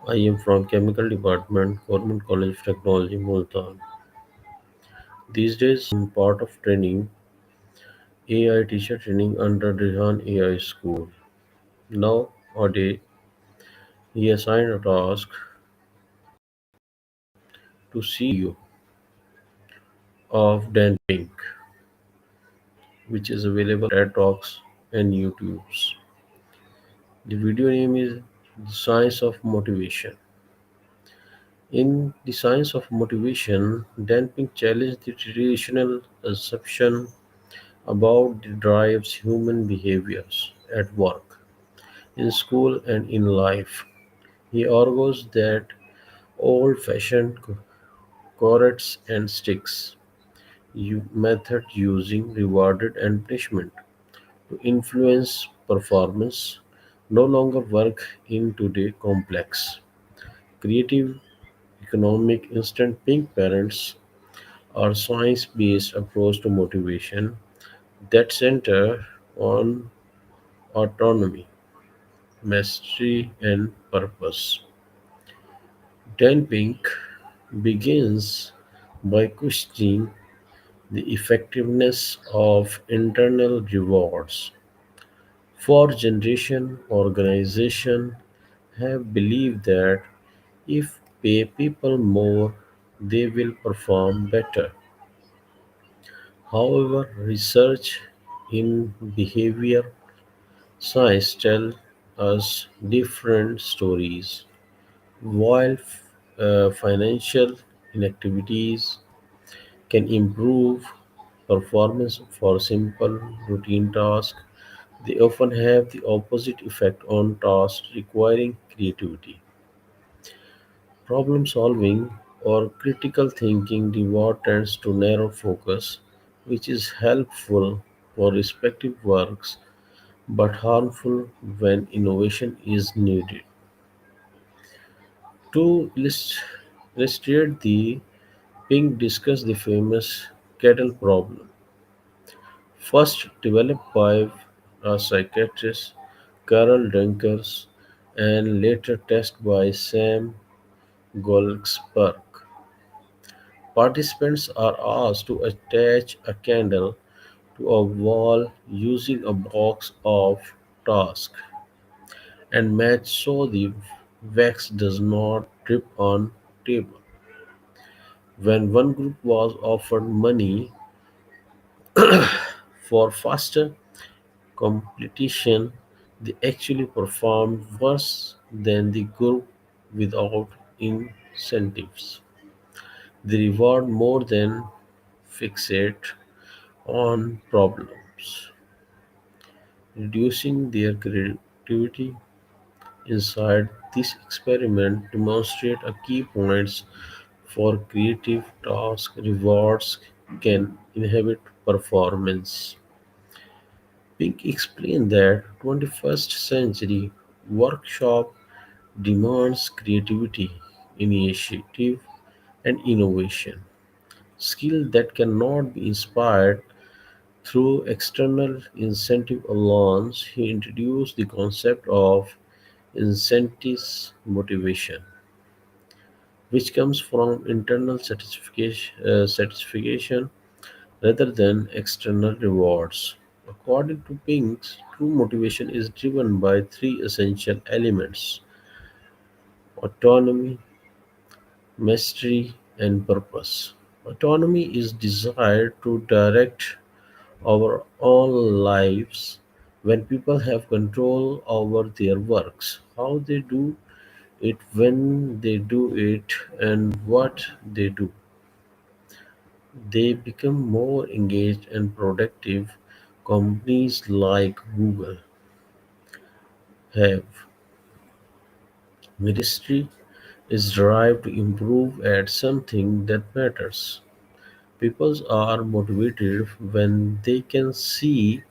I am from Chemical Department, Government College of Technology, Multan. These days, I'm part of training AI teacher training under Rehan AI School. Nowadays, he assigned a task to see video of Dan Pink, which is available at Talks and YouTube's. The video name is The Science of Motivation. In The Science of Motivation, Dan Pink challenged the traditional assumption about the drives human behaviors at work, in school, and in life. He argues that old-fashioned carrots and sticks method using rewarded and punishment to influence performance no longer work in today's complex, creative, economic, instant pink parents or science-based approach to motivation that center on autonomy, mastery, and purpose. Dan Pink begins by questioning the effectiveness of internal rewards. For generations, organizations have believed that if pay people more, they will perform better. However, research in behavior science tells us different stories. While financial inactivities can improve performance for simple routine tasks, they often have the opposite effect on tasks requiring creativity, problem solving, or critical thinking. Reward tends to narrow focus, which is helpful for respective works but harmful when innovation is needed. To illustrate the Pink discussed the famous cattle problem, first developed by psychiatrist Carol Dunkers and later tested by Sam Goldberg. Participants are asked to attach a candle to a wall using a box of tasks and match so the wax does not drip on table. When one group was offered money for faster completion, they actually performed worse than the group without incentives. They reward more than fixate on problems, reducing their creativity. Inside this experiment demonstrate a key points for creative task rewards can inhibit performance. Pink explained that 21st century workshop demands creativity, initiative, and innovation, skill that cannot be inspired through external incentive alone. He introduced the concept of incentives motivation, which comes from internal satisfaction rather than external rewards. According to Pink's, true motivation is driven by three essential elements: autonomy, mastery, and purpose. Autonomy is desire to direct our own lives. When people have control over their works, how they do it, when they do it, and what they do, they become more engaged and productive. Companies like Google have ministry is derived to improve at something that matters. People are motivated when they can see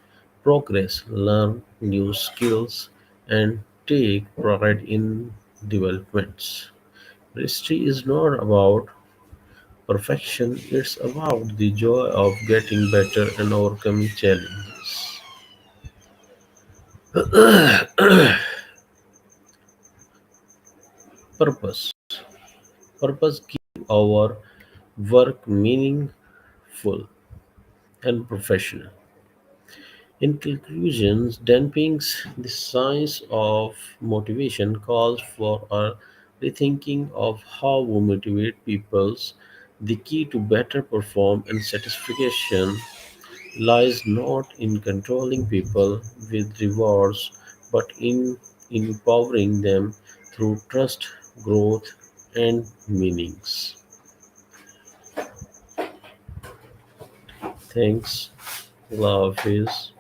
progress, learn new skills, and take pride in developments. Ministry is not about perfection, it's about the joy of getting better and overcoming challenges. Purpose. Purpose gives our work meaningful and professional. In conclusion, Denping's The Science of Motivation calls for a rethinking of how we motivate peoples. The key to better perform and satisfaction lies not in controlling people with rewards, but in empowering them through trust, growth, and meanings. Thanks. Allah Hafiz.